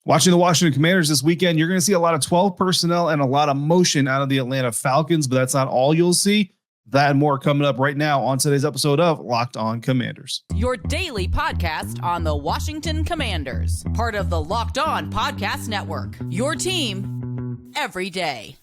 Watching the Washington Commanders this weekend, you're going to see a lot of 12 personnel and a lot of motion out of the Atlanta Falcons, but that's not all you'll see. That and more coming up right now on today's episode of Locked On Commanders. Your daily podcast on the Washington Commanders, part of the Locked On Podcast Network. Your team every day.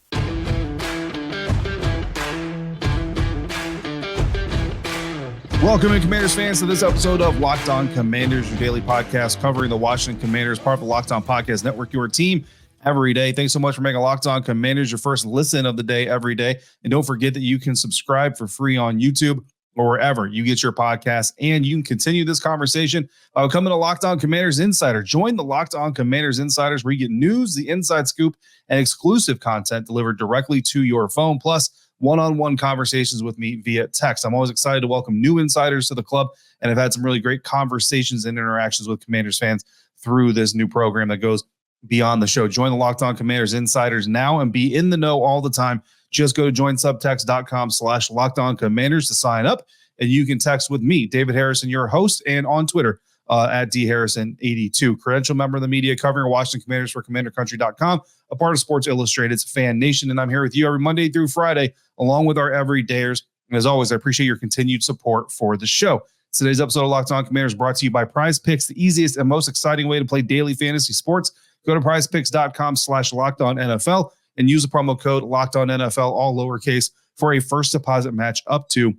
Welcome in, Commanders fans, to this episode of Locked On Commanders, your daily podcast covering the Washington Commanders, part of the Locked On Podcast Network, your team every day. Thanks so much for making Locked On Commanders your first listen of the day every day. And don't forget that you can subscribe for free on YouTube or wherever you get your podcasts. And you can continue this conversation by coming to Locked On Commanders Insider. Join the Locked On Commanders Insiders where you get news, the inside scoop, and exclusive content delivered directly to your phone. Plus, one-on-one conversations with me via text. I'm always excited to welcome new insiders to the club, and I've had some really great conversations and interactions with Commanders fans through this new program that goes beyond the show. Join the Locked On Commanders Insiders now and be in the know all the time. Just go to joinsubtext.com/LockedOnCommanders to sign up, and you can text with me, David Harrison, your host, and on Twitter at dharrison82. Credential member of the media covering Washington Commanders for CommanderCountry.com, a part of Sports Illustrated's FanNation, and I'm here with you every Monday through Friday, along with our everydayers. And as always, I appreciate your continued support for the show. Today's episode of Locked On Commanders brought to you by Prize Picks, the easiest and most exciting way to play daily fantasy sports. Go to prizepicks.com/LockedOnNFL and use the promo code LockedOnNFL, all lowercase, for a first deposit match up to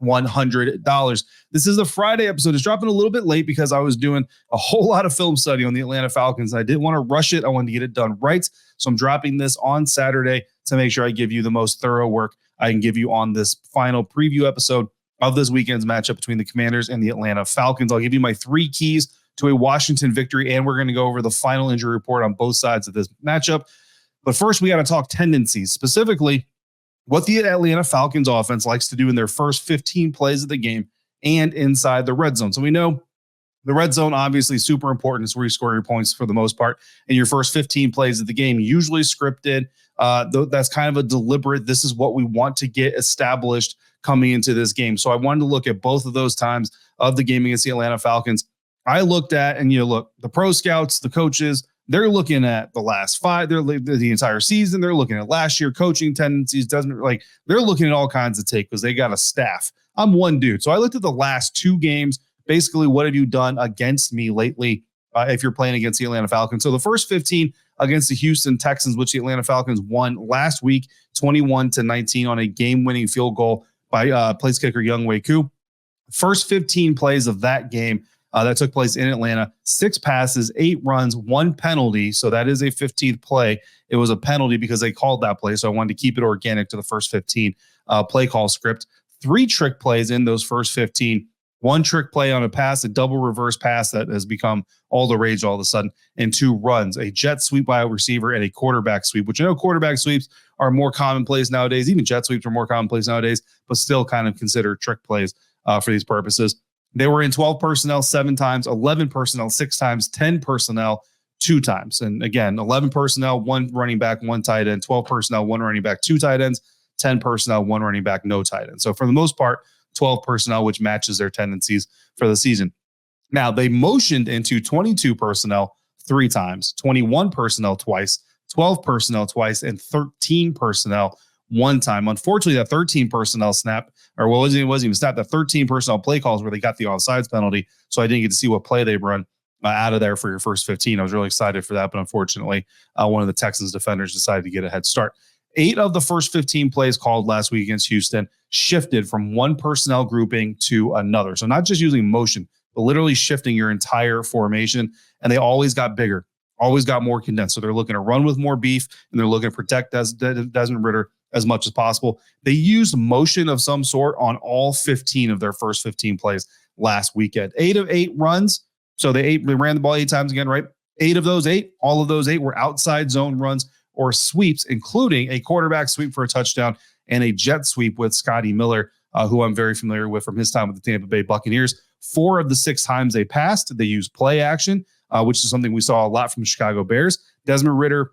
$100. This is a Friday episode. It's dropping a little bit late because I was doing a whole lot of film study on the Atlanta Falcons. I didn't want to rush it. I wanted to get it done right. So I'm dropping this on Saturday to make sure I give you the most thorough work I can give you on this final preview episode of this weekend's matchup between the Commanders and the Atlanta Falcons. I'll give you my three keys to a Washington victory, and we're going to go over the final injury report on both sides of this matchup. But first, we got to talk tendencies, specifically what the Atlanta Falcons offense likes to do in their first 15 plays of the game and inside the red zone. So we know the red zone, obviously super important. It's where you score your points for the most part. And your first 15 plays of the game, usually scripted. That's kind of a deliberate, this is what we want to get established coming into this game. So I wanted to look at both of those times of the game against the Atlanta Falcons. I looked at, and look, the pro scouts, the coaches, they're looking at the last five, they're the entire season. They're looking at last year coaching tendencies. They're looking at all kinds of take because they got a staff. I'm one dude. So I looked at the last two games. Basically, what have you done against me lately if you're playing against the Atlanta Falcons? So the first 15 against the Houston Texans, which the Atlanta Falcons won last week, 21-19 on a game-winning field goal by place kicker Younghoe Koo. First 15 plays of that game that took place in Atlanta, 6 passes, 8 runs, 1 penalty. So that is a 15th play. It was a penalty because they called that play. So I wanted to keep it organic to the first 15 play call script. 3 trick plays in those first 15. 1 trick play on a pass, a double reverse pass that has become all the rage all of a sudden, and 2 runs, a jet sweep by a receiver and a quarterback sweep, which I know quarterback sweeps are more commonplace nowadays. Even jet sweeps are more commonplace nowadays, but still kind of considered trick plays for these purposes. They were in 12 personnel 7 times, 11 personnel 6 times, 10 personnel 2 times. And again, 11 personnel, 1 running back, 1 tight end, 12 personnel, 1 running back, 2 tight ends, 10 personnel, 1 running back, no tight end. So for the most part, 12 personnel, which matches their tendencies for the season. Now, they motioned into 22 personnel 3 times, 21 personnel twice, 12 personnel twice, and 13 personnel 1 time. Unfortunately, that 13 personnel snap, or wasn't even snap, that 13 personnel play calls where they got the offsides penalty. So I didn't get to see what play they run out of there for your first 15. I was really excited for that, but unfortunately, one of the Texans defenders decided to get a head start. 8 of the first 15 plays called last week against Houston shifted from one personnel grouping to another. So not just using motion, but literally shifting your entire formation. And they always got bigger, always got more condensed. So they're looking to run with more beef, and they're looking to protect Desmond Ridder as much as possible. They used motion of some sort on all 15 of their first 15 plays last weekend. 8 of 8 runs. So they ran the ball 8 times again, right? 8 of those 8, all of those 8 were outside zone runs or sweeps, including a quarterback sweep for a touchdown and a jet sweep with Scotty Miller, who I'm very familiar with from his time with the Tampa Bay Buccaneers. 4 of the 6 times they passed, they used play action, which is something we saw a lot from the Chicago Bears. Desmond Ridder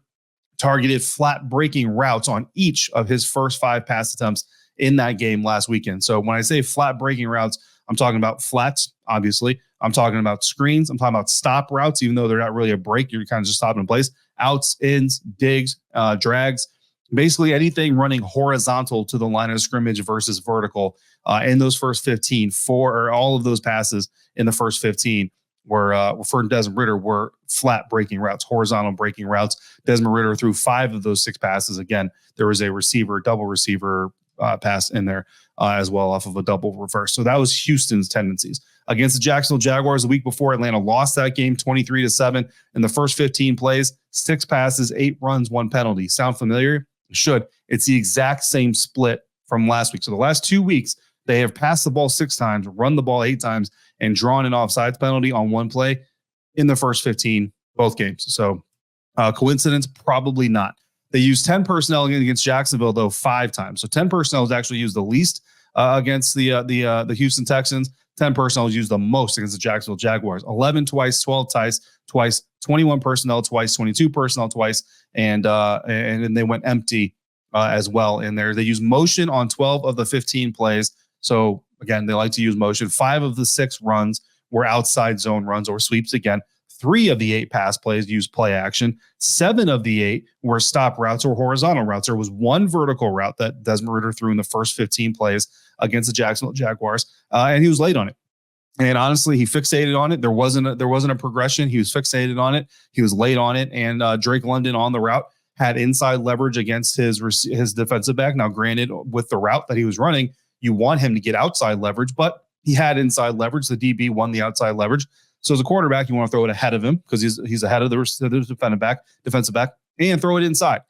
targeted flat breaking routes on each of his first 5 pass attempts in that game last weekend. So when I say flat breaking routes, I'm talking about flats, obviously, I'm talking about screens. I'm talking about stop routes, even though they're not really a break. You're kind of just stopping in place. Outs, ins, digs, drags, basically anything running horizontal to the line of scrimmage versus vertical in those first 15. All of those passes in the first 15 were for Desmond Ridder were flat breaking routes, horizontal breaking routes. Desmond Ridder threw 5 of those 6 passes. Again, there was a double receiver pass in there as well off of a double reverse. So that was Houston's tendencies. Against the Jacksonville Jaguars the week before, Atlanta lost that game 23-7 in the first 15 plays, 6 passes, 8 runs, 1 penalty. Sound familiar? It should. It's the exact same split from last week. So the last 2 weeks, they have passed the ball 6 times, run the ball 8 times, and drawn an offsides penalty on 1 play in the first 15, both games. So coincidence? Probably not. They used 10 personnel against Jacksonville, though, 5 times. So 10 personnel was actually used the least against the Houston Texans. 10 personnel was used the most against the Jacksonville Jaguars. 11 twice, 12 twice, 21 personnel twice, 22 personnel twice, and then they went empty as well in there. They used motion on 12 of the 15 plays. So again, they like to use motion. 5 of the 6 runs were outside zone runs or sweeps again. 3 of the 8 pass plays used play action. 7 of the 8 were stop routes or horizontal routes. There was 1 vertical route that Desmond Ridder threw in the first 15 plays against the Jacksonville Jaguars, and he was late on it. And honestly, he fixated on it. There wasn't a progression. He was fixated on it. He was late on it. And Drake London on the route had inside leverage against his defensive back. Now, granted, with the route that he was running, you want him to get outside leverage, but he had inside leverage. The DB won the outside leverage. So as a quarterback, you want to throw it ahead of him because he's ahead of the defensive back, and throw it inside.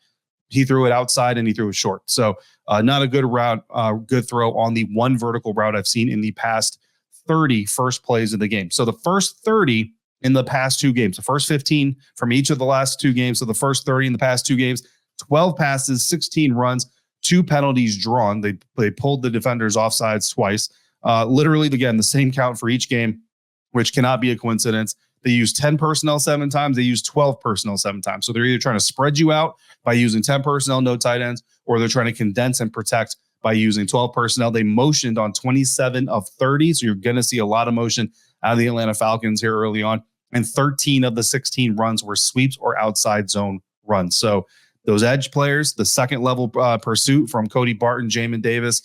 He threw it outside and he threw it short. So not a good route, good throw on the 1 vertical route I've seen in the past 30 first plays of the game. So the first 30 in the past 2 games, the first 15 from each of the last 2 games. So the first 30 in the past 2 games, 12 passes, 16 runs, 2 penalties drawn. They pulled the defenders offsides twice. Literally, again, the same count for each game, which cannot be a coincidence. They used 10 personnel 7 times. They used 12 personnel 7 times. So they're either trying to spread you out by using 10 personnel, no tight ends, or they're trying to condense and protect by using 12 personnel. They motioned on 27 of 30. So you're going to see a lot of motion out of the Atlanta Falcons here early on. And 13 of the 16 runs were sweeps or outside zone runs. So those edge players, the second level pursuit from Cody Barton, Jamin Davis,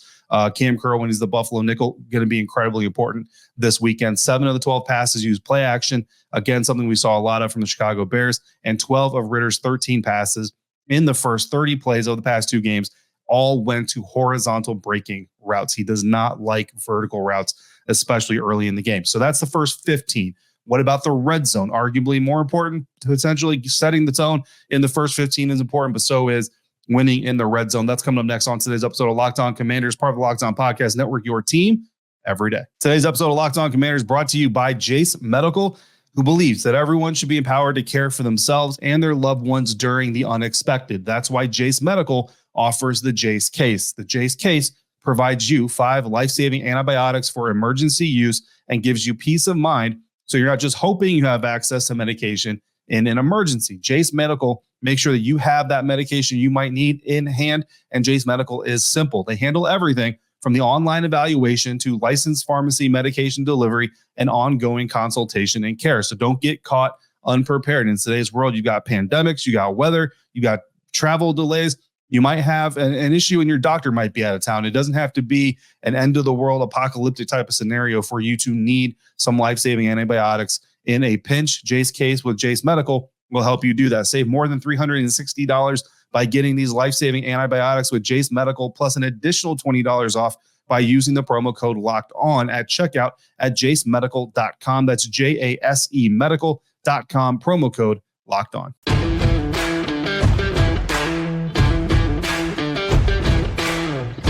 Cam Curl when he's the Buffalo nickel, going to be incredibly important this weekend. 7 of the 12 passes used play action. Again, something we saw a lot of from the Chicago Bears. And 12 of Ridder's 13 passes in the first 30 plays of the past 2 games all went to horizontal breaking routes. He does not like vertical routes, especially early in the game. So that's the first 15. What about the red zone? Arguably more important, potentially setting the tone in the first 15 is important, but so is winning in the red zone. That's coming up next on today's episode of Locked On Commanders, part of the Locked On Podcast Network, your team every day. Today's episode of Locked On Commanders brought to you by Jace Medical, who believes that everyone should be empowered to care for themselves and their loved ones during the unexpected. That's why Jace Medical offers the Jace Case. The Jace Case provides you 5 life-saving antibiotics for emergency use and gives you peace of mind, so you're not just hoping you have access to medication in an emergency. Jace Medical makes sure that you have that medication you might need in hand, and Jace Medical is simple. They handle everything from the online evaluation to licensed pharmacy medication delivery and ongoing consultation and care. So don't get caught unprepared. In today's world, you got pandemics, you got weather, you got travel delays. You might have an issue and your doctor might be out of town. It doesn't have to be an end of the world apocalyptic type of scenario for you to need some life-saving antibiotics in a pinch. Jace Case with Jace Medical will help you do that. Save more than $360 by getting these life-saving antibiotics with Jace Medical, plus an additional $20 off by using the promo code Locked On at checkout at jacemedical.com. That's JASE medical.com, promo code Locked On.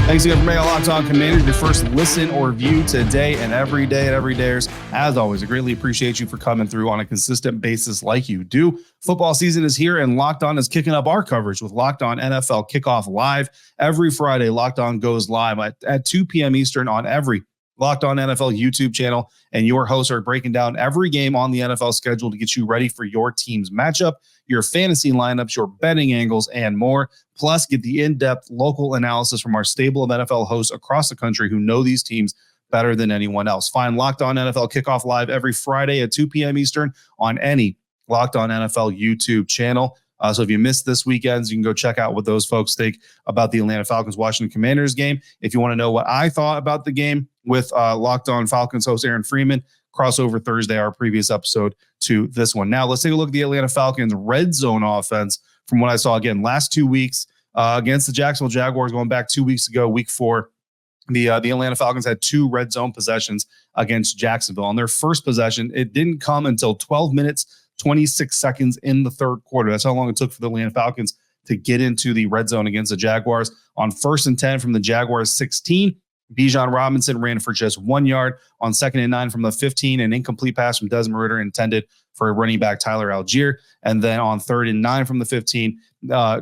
Thanks again for making Locked On Commanders your first listen or view today and every day at Everydayers. As always, I greatly appreciate you for coming through on a consistent basis like you do. Football season is here, and Locked On is kicking up our coverage with Locked On NFL Kickoff Live. Every Friday, Locked On goes live at 2 p.m. Eastern on every Locked On NFL YouTube channel, and your hosts are breaking down every game on the NFL schedule to get you ready for your team's matchup, your fantasy lineups, your betting angles, and more. Plus, get the in-depth local analysis from our stable of NFL hosts across the country who know these teams better than anyone else. Find Locked On NFL Kickoff live every Friday at 2 p.m. Eastern on any Locked On NFL YouTube channel. So if you missed this weekend's, you can go check out what those folks think about the Atlanta Falcons Washington Commanders game. If you want to know what I thought about the game with Locked On Falcons host Aaron Freeman, crossover Thursday, our previous episode to this one. Now let's take a look at the Atlanta Falcons red zone offense from what I saw again last 2 weeks against the Jacksonville Jaguars. Going back 2 weeks ago, week 4, the Atlanta Falcons had 2 red zone possessions against Jacksonville. On their first possession, it didn't come until 12 minutes 26 seconds in the third quarter. That's how long it took for the Atlanta Falcons to get into the red zone against the Jaguars. On 1st and 10 from the Jaguars 16, Bijan Robinson ran for just 1 yard. On 2nd and 9 from the 15, an incomplete pass from Desmond Ridder intended for a running back Tyler Algier. And then on 3rd and 9 from the 15,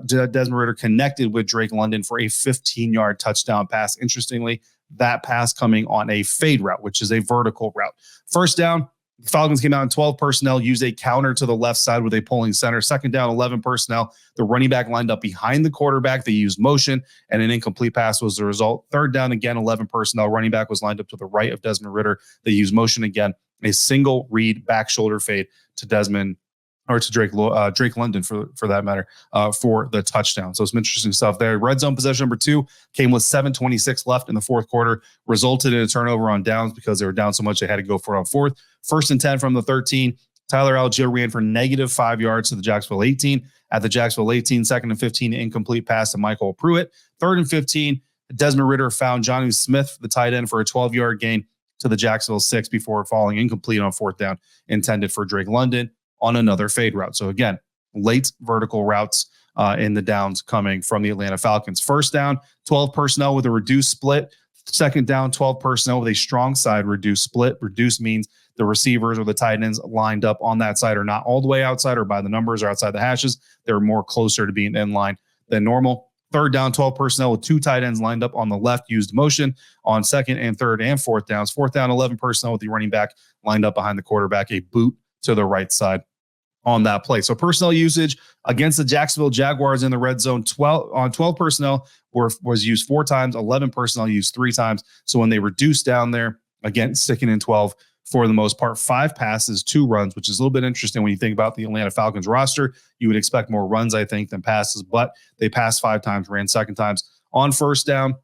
Desmond Ridder connected with Drake London for a 15-yard touchdown pass. Interestingly, that pass coming on a fade route, which is a vertical route. First down, the Falcons came out in 12 personnel, used a counter to the left side with a pulling center. 2nd down, 11 personnel. The running back lined up behind the quarterback. They used motion, and an incomplete pass was the result. 3rd down, again, 11 personnel. Running back was lined up to the right of Desmond Ridder. They used motion again. A single read back shoulder fade to Desmond or to Drake London for that matter, for the touchdown. So some interesting stuff there. Red zone possession number 2 came with 7:26 left in the fourth quarter, resulted in a turnover on downs because they were down so much they had to go for it on 4th. 1st and 10 from the 13. Tyler Algier ran for -5 yards to the Jacksonville 18. At the Jacksonville 18, 2nd and 15, incomplete pass to Michael Pruitt. 3rd and 15, Desmond Ridder found Jonnu Smith, the tight end, for a 12-yard gain to the Jacksonville 6 before falling incomplete on 4th down, intended for Drake London on another fade route. So again, late vertical routes in the downs coming from the Atlanta Falcons. First down, 12 personnel with a reduced split. 2nd down, 12 personnel with a strong side reduced split. Reduced means the receivers or the tight ends lined up on that side are not all the way outside or by the numbers or outside the hashes. They're more closer to being in line than normal. 3rd down, 12 personnel with 2 tight ends lined up on the left, used motion on 2nd and 3rd and 4th downs. 4th down, 11 personnel with the running back lined up behind the quarterback, a boot to the right side on that play. So personnel usage against the Jacksonville Jaguars in the red zone, 12 personnel was used 4 times, 11 personnel used 3 times. So when they reduced down there, again, sticking in 12 for the most part, 5 passes, 2 runs, which is a little bit interesting when you think about the Atlanta Falcons roster. You would expect more runs, I think, than passes, but they passed 5 times, ran 2nd times. On 1st down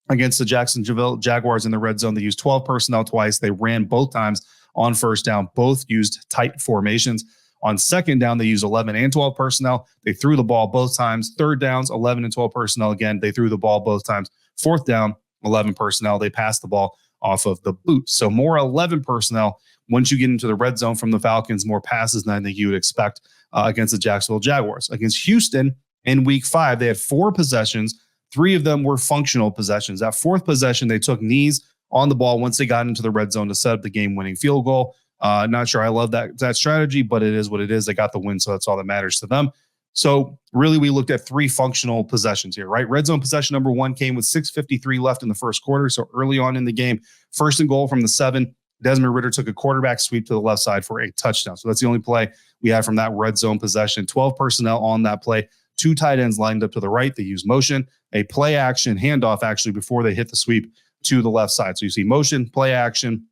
against the Jacksonville Jaguars in the red zone, they used 12 personnel twice. They ran both times on 1st down. Both used tight formations. On 2nd down, they used 11 and 12 personnel. They threw the ball both times. 3rd downs, 11 and 12 personnel. Again, they threw the ball both times. 4th down, 11 personnel. They passed the ball off of the boot. So more 11 personnel once you get into the red zone from the Falcons, more passes than I think you would expect against the Jacksonville Jaguars. Against Houston in week 5, they had 4 possessions. 3 of them were functional possessions. That 4th possession, they took knees on the ball once they got into the red zone to set up the game-winning field goal. Not sure I love that strategy, but it is what it is. They got the win, so that's all that matters to them. So really, we looked at 3 functional possessions here, right? Red zone possession number 1 came with 6:53 left in the first quarter. So early on in the game, 1st and goal from the 7, Desmond Ridder took a quarterback sweep to the left side for a touchdown. So that's the only play we had from that red zone possession. 12 personnel on that play, 2 tight ends lined up to the right. They used motion, a play action handoff actually before they hit the sweep to the left side. So you see motion, play action,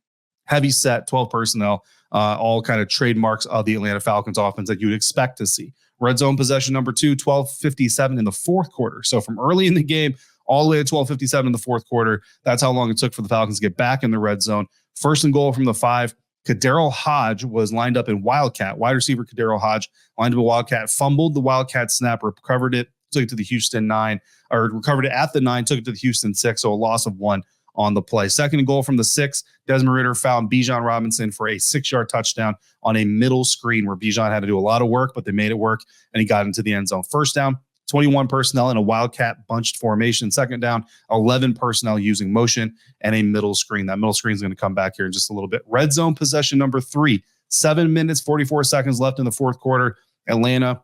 heavy set, 12 personnel, all kind of trademarks of the Atlanta Falcons offense that you'd expect to see. Red zone possession number 2, 12:57 in the fourth quarter. So from early in the game all the way to 12:57 in the fourth quarter, that's how long it took for the Falcons to get back in the red zone. 1st and goal from the 5. Kadarrell Hodge was lined up in Wildcat. Wide receiver Kadarrell Hodge lined up in Wildcat, fumbled the Wildcat snap, recovered it, took it to the Houston 9, or recovered it at the 9, took it to the Houston 6, so a loss of 1 on the play. 2nd and goal from the 6, Desmond Ridder found Bijan Robinson for a 6-yard touchdown on a middle screen where Bijan had to do a lot of work, but they made it work, and he got into the end zone. 1st down, 21 personnel in a Wildcat bunched formation. 2nd down, 11 personnel using motion and a middle screen. That middle screen is going to come back here in just a little bit. Red zone possession number 3, 7 minutes, 44 seconds left in the fourth quarter. Atlanta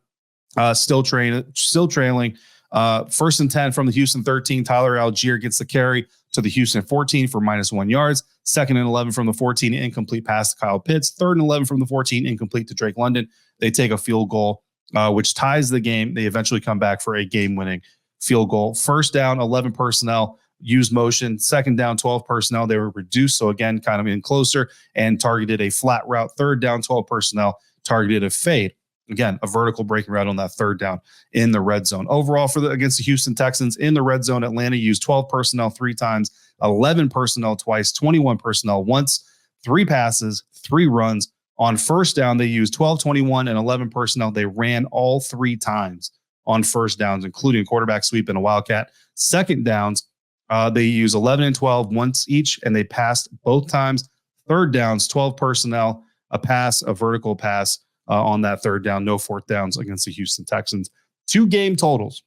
still trailing. 1st and 10 from the Houston 13. Tyler Algier gets the carry to the Houston 14 for -1 yards. 2nd and 11 from the 14, incomplete pass to Kyle Pitts. 3rd and 11 from the 14, incomplete to Drake London. They take a field goal, which ties the game. They eventually come back for a game-winning field goal. 1st down, 11 personnel. used motion. Second down, 12 personnel, they were reduced. So again, kind of in closer and targeted a flat route. Third down, 12 personnel, targeted a fade. Again, a vertical breaking route on that third down in the red zone. Overall, against the Houston Texans in the red zone, Atlanta used 12 personnel 3 times, 11 personnel twice, 21 personnel once, 3 passes, 3 runs. On first down, they used 12, 21, and 11 personnel. They ran all 3 times on first downs, including a quarterback sweep and a wildcat. Second downs, they used 11 and 12 once each, and they passed both times. Third downs, 12 personnel, a pass, a vertical pass on that third down. No fourth downs against the Houston Texans. 2 game totals.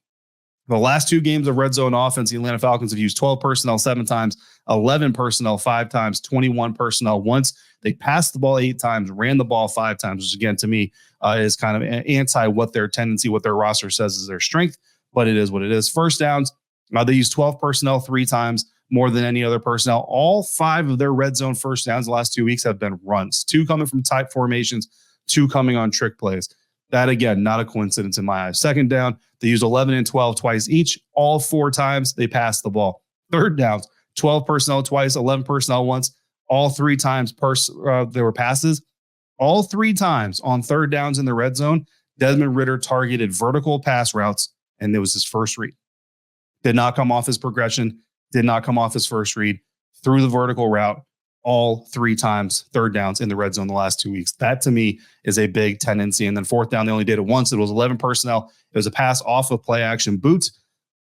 The last 2 games of red zone offense, the Atlanta Falcons have used 12 personnel 7 times, 11 personnel 5 times, 21 personnel once. They passed the ball 8 times, ran the ball 5 times, which again, to me, is kind of anti what their tendency, what their roster says is their strength, but it is what it is. First downs, they used 12 personnel 3 times, more than any other personnel. All 5 of their red zone first downs the last 2 weeks have been runs. 2 coming from tight formations, 2 coming on trick plays. That, again, not a coincidence in my eyes. Second down, they used 11 and 12 twice each. All 4 times they passed the ball. Third downs, 12 personnel twice, 11 personnel once. All 3 times there were passes. All 3 times on third downs in the red zone, Desmond Ridder targeted vertical pass routes, and it was his first read. Did not come off his progression, did not come off his first read, threw the vertical route all 3 times, third downs in the red zone the last 2 weeks. That, to me, is a big tendency. And then fourth down, they only did it once. It was 11 personnel. It was a pass off of play action boot,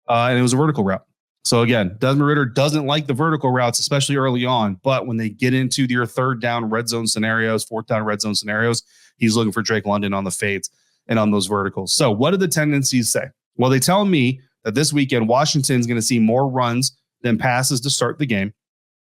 and it was a vertical route. So again, Desmond Ridder doesn't like the vertical routes, especially early on. But when they get into their third down red zone scenarios, fourth down red zone scenarios, he's looking for Drake London on the fades and on those verticals. So what do the tendencies say? Well, they tell me that this weekend, Washington's going to see more runs than passes to start the game.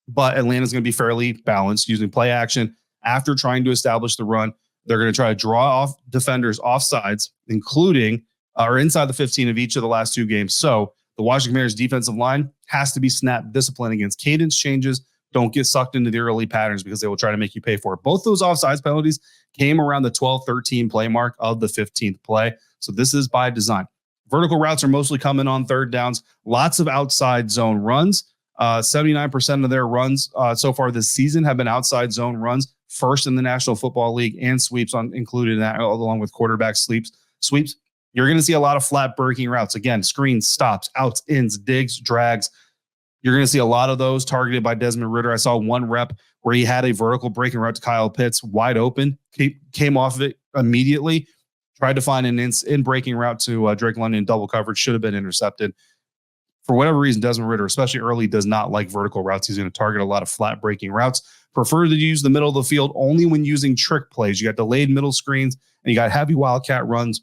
But Atlanta's going to be fairly balanced using play action. After trying to establish the run, they're going to try to draw off defenders off sides, including or inside the 15 of each of the last 2 games. So the Washington Commanders defensive line has to be snap disciplined against cadence changes. Don't get sucked into the early patterns because they will try to make you pay for it. Both those offsides penalties came around the 12-13 play mark of the 15th play. So this is by design. Vertical routes are mostly coming on third downs. Lots of outside zone runs. 79% of their runs so far this season have been outside zone runs, first in the National Football League, and sweeps included in that, along with quarterback sweeps. You're going to see a lot of flat breaking routes. Again, screens, stops, outs, ins, digs, drags. You're going to see a lot of those targeted by Desmond Ridder. I saw one rep where he had a vertical breaking route to Kyle Pitts, wide open, came off of it immediately, tried to find an in breaking route to Drake London in double coverage, should have been intercepted. For whatever reason, Desmond Ridder, especially early, does not like vertical routes. He's going to target a lot of flat breaking routes. Prefer to use the middle of the field only when using trick plays. You got delayed middle screens and you got heavy wildcat runs.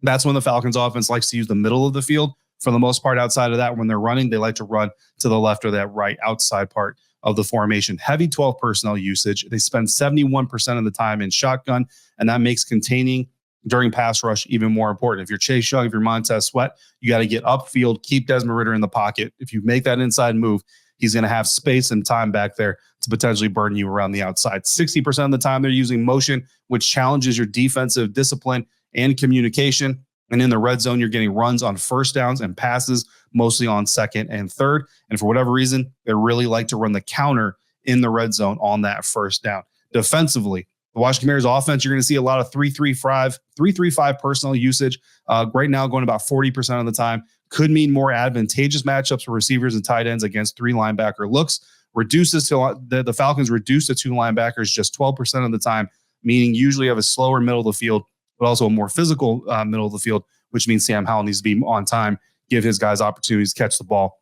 That's when the Falcons offense likes to use the middle of the field. For the most part, outside of that, when they're running, they like to run to the left or that right outside part of the formation. Heavy 12 personnel usage. They spend 71% of the time in shotgun, and that makes containing during pass rush even more important. If you're Chase Young, if you're Montez Sweat, you got to get upfield, keep Desmond Ridder in the pocket. If you make that inside move, he's going to have space and time back there to potentially burn you around the outside. 60% of the time they're using motion, which challenges your defensive discipline and communication. And in the red zone, you're getting runs on first downs and passes, mostly on second and third. And for whatever reason, they really like to run the counter in the red zone on that first down. Defensively, the Washington Commanders offense, you're going to see a lot of 3-3-5 personnel usage. Right now, going about 40% of the time. Could mean more advantageous matchups for receivers and tight ends against 3 linebacker looks. Reduces to the Falcons reduce to 2 linebackers just 12% of the time, meaning usually have a slower middle of the field, but also a more physical middle of the field, which means Sam Howell needs to be on time, give his guys opportunities to catch the ball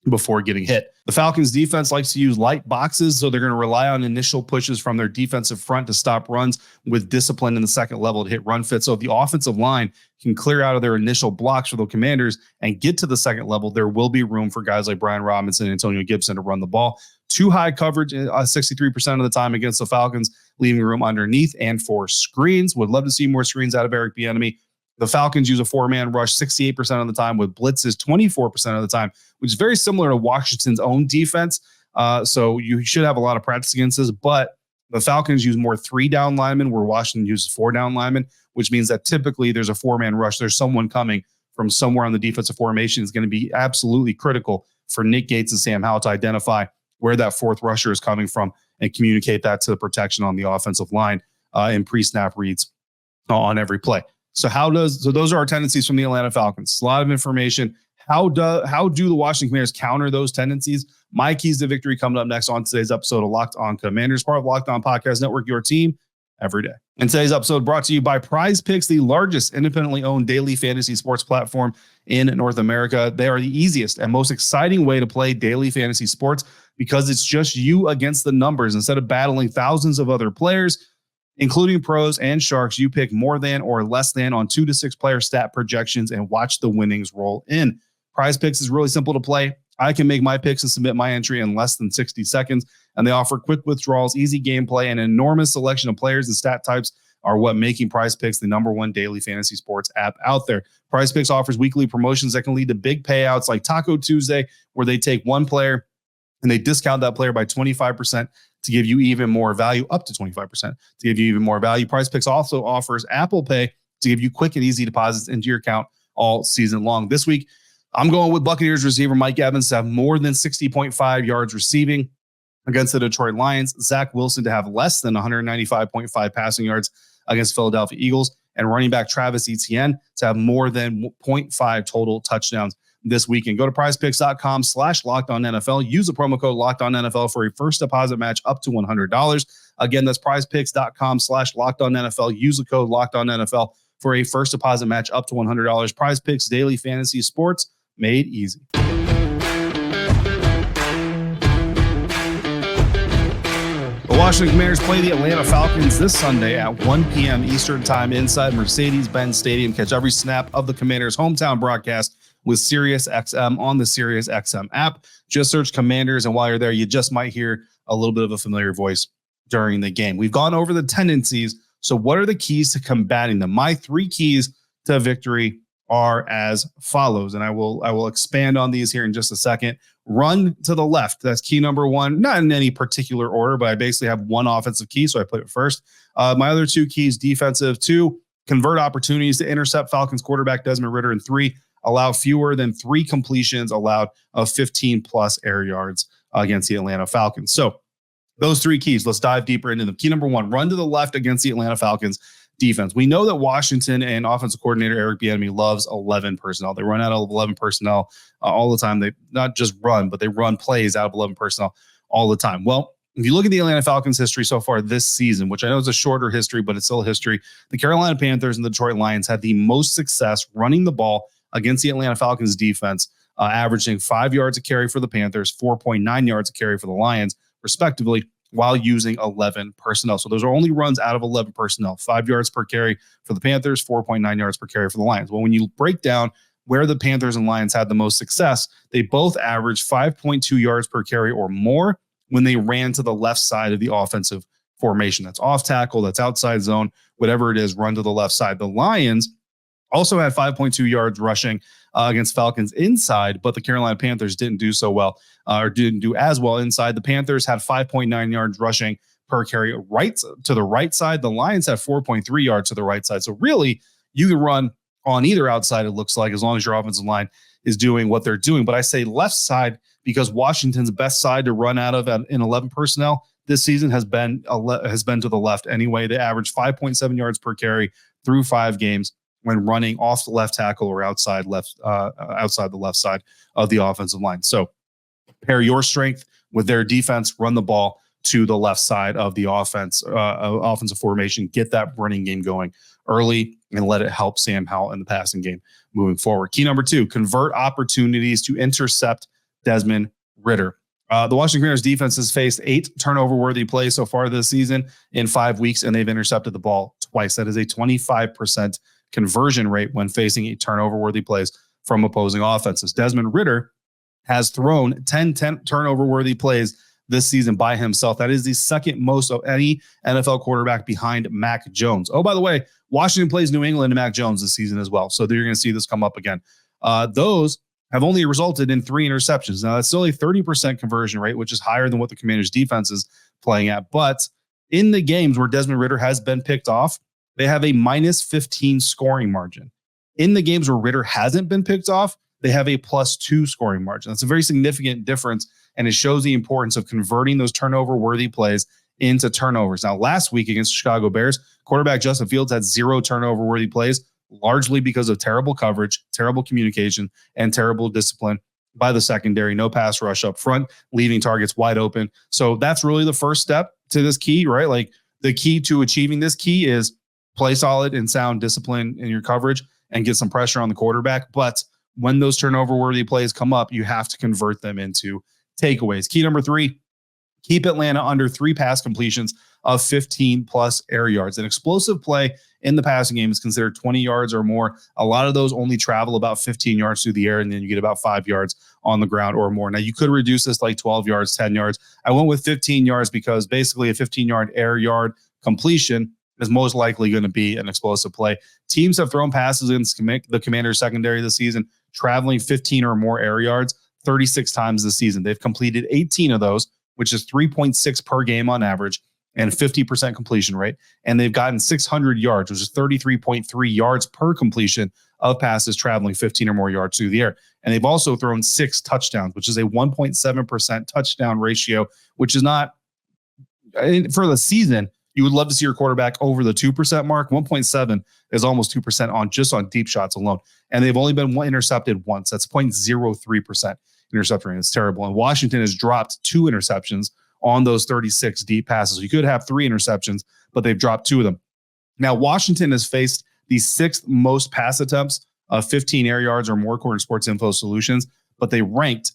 before getting hit. The Falcons defense likes to use light boxes, so they're going to rely on initial pushes from their defensive front to stop runs with discipline in the second level to hit run fit. So if the offensive line can clear out of their initial blocks for the Commanders and get to the second level, there will be room for guys like Brian Robinson and Antonio Gibson to run the ball. Too high coverage 63% of the time against the Falcons, leaving room underneath and for screens. Would love to see more screens out of Eric Bieniemy. The Falcons use a 4-man rush 68% of the time, with blitzes 24% of the time, which is very similar to Washington's own defense. So you should have a lot of practice against this, but the Falcons use more 3-down linemen where Washington uses 4-down linemen, which means that typically there's a 4-man rush. There's someone coming from somewhere on the defensive formation is going to be absolutely critical for Nick Gates and Sam Howell to identify where that fourth rusher is coming from and communicate that to the protection on the offensive line in pre-snap reads on every play. So those are our tendencies from the Atlanta Falcons. A lot of information. How do the Washington Commanders counter those tendencies? My keys to victory coming up next on today's episode of Locked On Commanders, part of Locked On Podcast Network, your team every day. And today's episode brought to you by Prize Picks, the largest independently owned daily fantasy sports platform in North America. They are the easiest and most exciting way to play daily fantasy sports because it's just you against the numbers. Instead of battling thousands of other players, including pros and sharks, you pick more than or less than on 2 to 6 player stat projections and watch the winnings roll in. Prize Picks is really simple to play. I can make my picks and submit my entry in less than 60 seconds, and they offer quick withdrawals, easy gameplay, and an enormous selection of players and stat types are what making Prize Picks the #1 daily fantasy sports app out there. Prize Picks offers weekly promotions that can lead to big payouts like Taco Tuesday, where they take one player and they discount that player by 25% to give you even more value, up to 25% to give you even more value. Prize Picks also offers Apple Pay to give you quick and easy deposits into your account all season long. This week, I'm going with Buccaneers receiver Mike Evans to have more than 60.5 yards receiving against the Detroit Lions, Zach Wilson to have less than 195.5 passing yards against Philadelphia Eagles, and running back Travis Etienne to have more than 0.5 total touchdowns this weekend. Go to prizepicks.com/LockedOnNFL. Use the promo code LockedOnNFL for a first deposit match up to $100. Again, that's prizepicks.com/LockedOnNFL. Use the code LockedOnNFL for a first deposit match up to $100. Prize Picks, daily fantasy sports made easy. The Washington Commanders play the Atlanta Falcons this Sunday at 1 p.m. Eastern Time inside Mercedes-Benz Stadium. Catch every snap of the Commanders' hometown broadcast with SiriusXM on the SiriusXM app. Just search Commanders, and while you're there, you just might hear a little bit of a familiar voice during the game. We've gone over the tendencies. So what are the keys to combating them? My 3 keys to victory are as follows, and I will expand on these here in just a second. Run to the left. That's key number 1, not in any particular order, but I basically have one offensive key, so I put it first. My other 2 keys, defensive. 2, convert opportunities to intercept Falcons quarterback Desmond Ridder. And 3, allow fewer than 3 completions allowed of 15-plus air yards against the Atlanta Falcons. So those 3 keys, let's dive deeper into them. Key number 1, run to the left against the Atlanta Falcons defense. We know that Washington and offensive coordinator Eric Bieniemy loves 11 personnel. They run out of 11 personnel all the time. They not just run, but they run plays out of 11 personnel all the time. Well, if you look at the Atlanta Falcons history so far this season, which I know is a shorter history, but it's still a history, the Carolina Panthers and the Detroit Lions had the most success running the ball against the Atlanta Falcons defense, averaging 5 yards a carry for the Panthers, 4.9 yards a carry for the Lions, respectively, while using 11 personnel. So those are only runs out of 11 personnel, 5 yards per carry for the Panthers, 4.9 yards per carry for the Lions. Well, when you break down where the Panthers and Lions had the most success, they both averaged 5.2 yards per carry or more when they ran to the left side of the offensive formation. That's off tackle, that's outside zone, whatever it is, run to the left side. The Lions also had 5.2 yards rushing against Falcons inside, but the Carolina Panthers didn't do so well, or didn't do as well inside. The Panthers had 5.9 yards rushing per carry right to the right side. The Lions had 4.3 yards to the right side. So really, you can run on either outside, it looks like, as long as your offensive line is doing what they're doing. But I say left side because Washington's best side to run out of in 11 personnel this season has been to the left anyway. They averaged 5.7 yards per carry through 5 games when running off the left tackle or outside the left side of the offensive line. So pair your strength with their defense, run the ball to the left side of the offensive formation, get that running game going early, and let it help Sam Howell in the passing game moving forward. Key number 2, convert opportunities to intercept Desmond Ridder. The Washington Commanders defense has faced 8 turnover-worthy plays so far this season in 5 weeks, and they've intercepted the ball twice. That is a 25% conversion rate when facing 8 turnover-worthy plays from opposing offenses. Desmond Ridder has thrown 10 turnover-worthy plays this season by himself. That is the second most of any NFL quarterback behind Mac Jones. Oh, by the way, Washington plays New England and Mac Jones this season as well. So you're going to see this come up again. Those have only resulted in 3 interceptions. Now, that's still a 30% conversion rate, which is higher than what the Commanders' defense is playing at. But in the games where Desmond Ridder has been picked off, they have a minus 15 scoring margin. In the games where Ritter hasn't been picked off, they have a +2 scoring margin. That's a very significant difference, and it shows the importance of converting those turnover-worthy plays into turnovers. Now, last week against the Chicago Bears, quarterback Justin Fields had 0 turnover-worthy plays, largely because of terrible coverage, terrible communication, and terrible discipline by the secondary. No pass rush up front, leaving targets wide open. So that's really the first step to this key, right? Like the key to achieving this key is play solid and sound discipline in your coverage and get some pressure on the quarterback. But when those turnover-worthy plays come up, you have to convert them into takeaways. Key number 3, keep Atlanta under 3 pass completions of 15+ air yards. An explosive play in the passing game is considered 20 yards or more. A lot of those only travel about 15 yards through the air, and then you get about 5 yards on the ground or more. Now, you could reduce this like 12 yards, 10 yards. I went with 15 yards because basically a 15-yard air yard completion is most likely going to be an explosive play. Teams have thrown passes against the Commanders secondary this season, traveling 15 or more air yards 36 times this season. They've completed 18 of those, which is 3.6 per game on average, and 50% completion rate. And they've gotten 600 yards, which is 33.3 yards per completion of passes traveling 15 or more yards through the air. And they've also thrown 6 touchdowns, which is a 1.7% touchdown ratio, which is not, for the season, you would love to see your quarterback over the 2% mark. 1.7 is almost 2% on deep shots alone. And they've only been intercepted once. That's 0.03% interception rate. It's terrible. And Washington has dropped 2 interceptions on those 36 deep passes. You could have 3 interceptions, but they've dropped 2 of them. Now, Washington has faced the 6th most pass attempts of 15 air yards or more, according to Sports Info Solutions, but they rank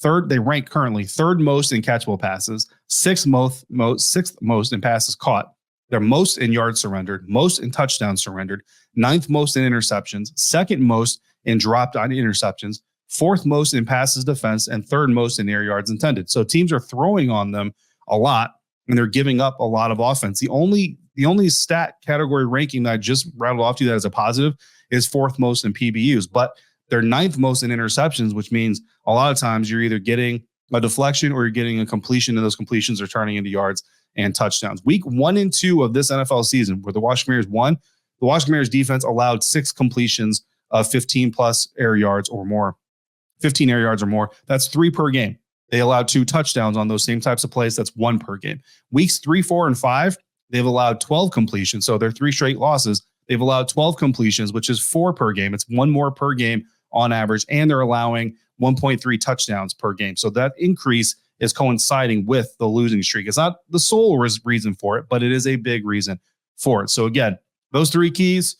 currently 3rd most in catchable passes, 6th most in passes caught. They're most in yards surrendered, most in touchdowns surrendered, 9th most in interceptions, 2nd most in dropped on interceptions, 4th most in passes defense, and 3rd most in air yards intended. So teams are throwing on them a lot, and they're giving up a lot of offense. The only stat category ranking that I just rattled off to you that is a positive is 4th most in PBUs, but they're 9th most in interceptions, which means a lot of times you're either getting a deflection or you're getting a completion, and those completions are turning into yards and touchdowns. Week 1 and 2 of this NFL season, where the Washington Commanders won, the Washington Commanders defense allowed 6 completions of 15+ air yards or more. 15 air yards or more. That's 3 per game. They allowed 2 touchdowns on those same types of plays. That's 1 per game. Weeks 3, 4, and 5, they've allowed 12 completions. So they're 3 straight losses. They've allowed 12 completions, which is 4 per game. It's 1 more per game on average, and they're allowing 1.3 touchdowns per game. So that increase is coinciding with the losing streak. It's not the sole reason for it, but it is a big reason for it. So again, those 3 keys: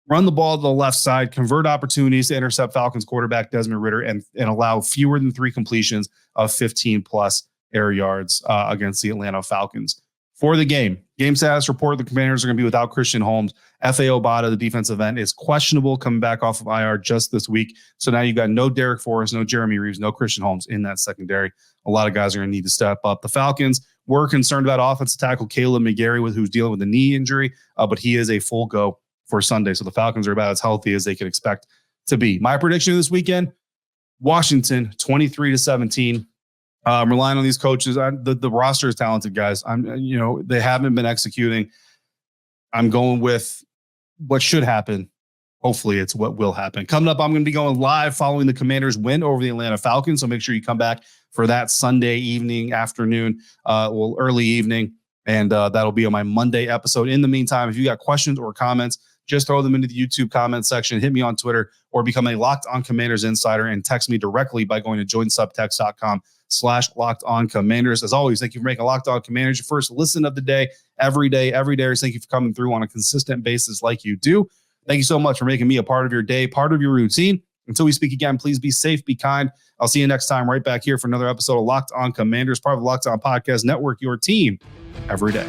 run the ball to the left side, convert opportunities to intercept Falcons quarterback Desmond Ritter, and allow fewer than 3 completions of 15+ air yards against the Atlanta Falcons. For the game status report, the Commanders are going to be without Christian Holmes. F.A. Obata, the defensive end, is questionable, coming back off of IR just this week. So now you've got no Derek Forrest, no Jeremy Reeves, no Christian Holmes in that secondary. A lot of guys are going to need to step up. The Falcons were concerned about offensive tackle Caleb McGarry, who's dealing with a knee injury, but he is a full go for Sunday. So the Falcons are about as healthy as they could expect to be. My prediction this weekend: Washington 23-17. I'm relying on these coaches. The roster is talented, guys. They haven't been executing. I'm going with what should happen. Hopefully it's what will happen. Coming up, I'm going to be going live following the Commanders' win over the Atlanta Falcons. So make sure you come back for that Sunday evening, afternoon, early evening. And that'll be on my Monday episode. In the meantime, if you got questions or comments, just throw them into the YouTube comment section, hit me on Twitter, or become a Locked On Commanders insider and text me directly by going to joinsubtext.com/LockedOnCommanders. As always, thank you for making Locked On Commanders your first listen of the day, every day. Thank you for coming through on a consistent basis like you do. Thank you so much for making me a part of your day, part of your routine. Until we speak again, please be safe, be kind. I'll see you next time right back here for another episode of Locked On Commanders, part of the Locked On Podcast Network, your team every day.